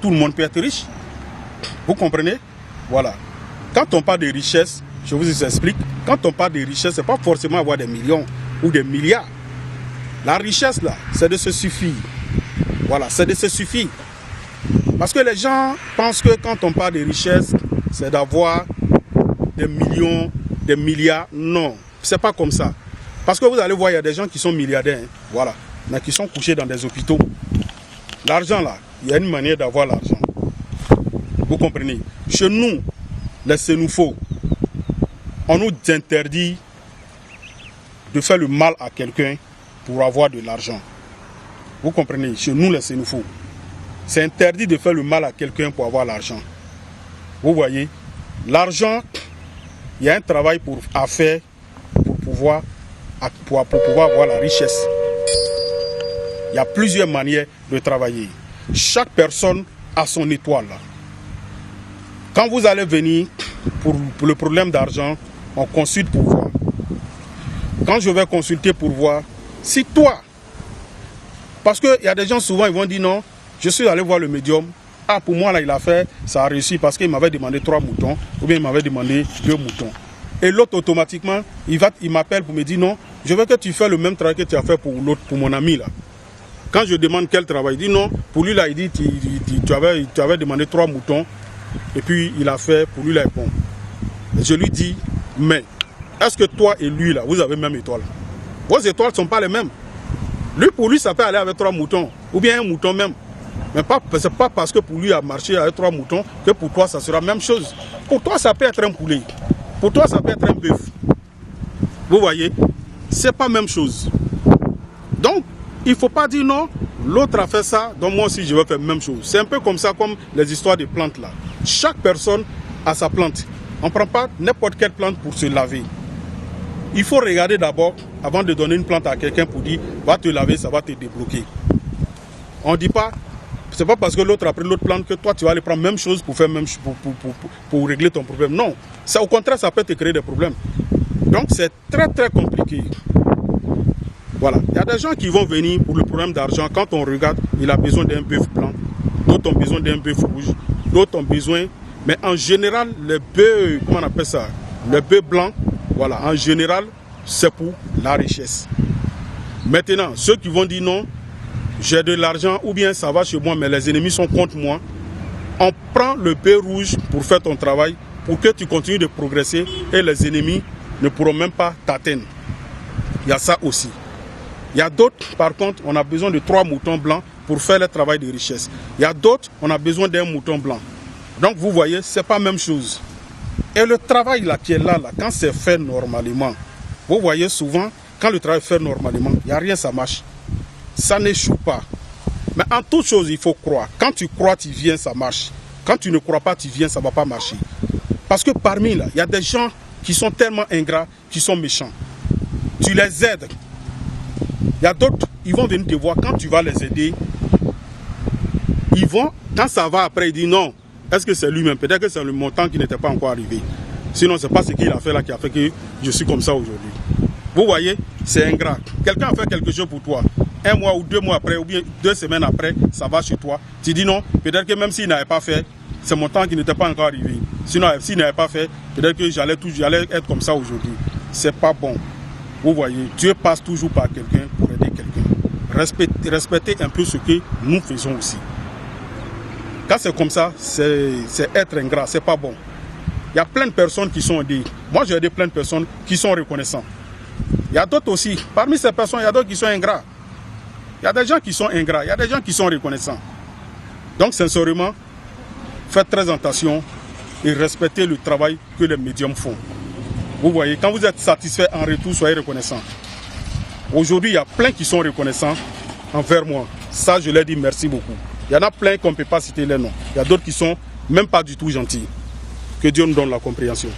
tout le monde peut être riche. Vous comprenez? Voilà. Quand on parle de richesse, je vous explique, quand on parle de richesse, ce n'est pas forcément avoir des millions ou des milliards. La richesse, là, c'est de se suffire. Voilà, c'est de se suffire. Parce que les gens pensent que quand on parle de richesse, c'est d'avoir des millions, des milliards. Non, c'est pas comme ça. Parce que vous allez voir, il y a des gens qui sont milliardaires, hein, voilà, mais qui sont couchés dans des hôpitaux. L'argent, là, il y a une manière d'avoir l'argent. Vous comprenez? Chez nous, les Sénoufos, on nous interdit de faire le mal à quelqu'un pour avoir de l'argent. Vous comprenez? Chez nous, les Sénoufos, c'est interdit de faire le mal à quelqu'un pour avoir l'argent. Vous voyez? L'argent, il y a un travail à faire pour pouvoir avoir la richesse. Il y a plusieurs manières de travailler. Chaque personne a son étoile. Quand vous allez venir pour le problème d'argent, on consulte pour voir. Quand je vais consulter pour voir, si toi, parce qu'il y a des gens souvent, ils vont dire non, je suis allé voir le médium. Ah, pour moi, là, il a fait, ça a réussi parce qu'il m'avait demandé 3 moutons ou bien il m'avait demandé 2 moutons. Et l'autre, automatiquement, il m'appelle pour me dire non, je veux que tu fasses le même travail que tu as fait pour l'autre, pour mon ami là. Quand je demande quel travail, il dit non, pour lui là, il dit tu avais demandé 3 moutons et puis il a fait, pour lui là, bon. Et je lui dis, mais est-ce que toi et lui là, vous avez même étoile? Vos étoiles ne sont pas les mêmes. Lui, pour lui, ça peut aller avec 3 moutons ou bien un mouton même. Mais ce n'est pas parce que pour lui a marché avec 3 moutons que pour toi, ça sera la même chose. Pour toi, ça peut être un poulet. Pour toi, ça peut être un bœuf. Vous voyez, ce n'est pas la même chose. Donc, il ne faut pas dire non, l'autre a fait ça, donc moi aussi je vais faire la même chose. C'est un peu comme ça, comme les histoires de plantes là. Chaque personne a sa plante. On ne prend pas n'importe quelle plante pour se laver. Il faut regarder d'abord, avant de donner une plante à quelqu'un pour dire, va te laver, ça va te débloquer. On ne dit pas, c'est pas parce que l'autre a pris l'autre plante que toi tu vas aller prendre la même chose pour faire même pour régler ton problème. Non, ça, au contraire, ça peut te créer des problèmes. Donc c'est très très compliqué. Voilà, il y a des gens qui vont venir pour le problème d'argent. Quand on regarde, il a besoin d'un bœuf blanc, d'autres ont besoin d'un bœuf rouge, d'autres ont besoin, mais en général, les bœufs, comment on appelle ça, les bœufs blancs, voilà, en général, c'est pour la richesse. Maintenant, ceux qui vont dire non, j'ai de l'argent ou bien ça va chez moi, mais les ennemis sont contre moi, on prend le bœuf rouge pour faire ton travail, pour que tu continues de progresser et les ennemis ne pourront même pas t'atteindre. Il y a ça aussi. Il y a d'autres, par contre, on a besoin de 3 moutons blancs pour faire le travail de richesse. Il y a d'autres, on a besoin d'un mouton blanc. Donc, vous voyez, ce n'est pas la même chose. Et le travail là, qui est là, quand c'est fait normalement, vous voyez souvent, quand le travail est fait normalement, il n'y a rien, ça marche. Ça n'échoue pas. Mais en toute chose, il faut croire. Quand tu crois, tu viens, ça marche. Quand tu ne crois pas, tu viens, ça ne va pas marcher. Parce que parmi là, il y a des gens qui sont tellement ingrats, qui sont méchants. Tu les aides. Il y a d'autres, ils vont venir te voir quand tu vas les aider. Ils vont, quand ça va après, ils disent non. Est-ce que c'est lui-même? Peut-être que c'est le montant qui n'était pas encore arrivé. Sinon, ce n'est pas ce qu'il a fait là qui a fait que je suis comme ça aujourd'hui. Vous voyez, c'est ingrat. Quelqu'un a fait quelque chose pour toi. 1 mois ou 2 mois après, ou bien 2 semaines après, ça va chez toi. Tu dis non, peut-être que même s'il n'avait pas fait, c'est mon temps qui n'était pas encore arrivé. Sinon, s'il n'avait pas fait, peut-être que j'allais être comme ça aujourd'hui. C'est pas bon. Vous voyez, Dieu passe toujours par quelqu'un pour aider quelqu'un. Respectez un peu ce que nous faisons aussi. Quand c'est comme ça, c'est être ingrat, c'est pas bon. Il y a plein de personnes qui sont aidées. Moi, j'ai aidé plein de personnes qui sont reconnaissants. Il y a d'autres aussi. Parmi ces personnes, il y a d'autres qui sont ingrats. Il y a des gens qui sont ingrats, il y a des gens qui sont reconnaissants. Donc, sincèrement, faites très attention et respectez le travail que les médiums font. Vous voyez, quand vous êtes satisfait en retour, soyez reconnaissant. Aujourd'hui, il y a plein qui sont reconnaissants envers moi. Ça, je leur dis merci beaucoup. Il y en a plein qu'on ne peut pas citer les noms. Il y a d'autres qui sont même pas du tout gentils. Que Dieu nous donne la compréhension.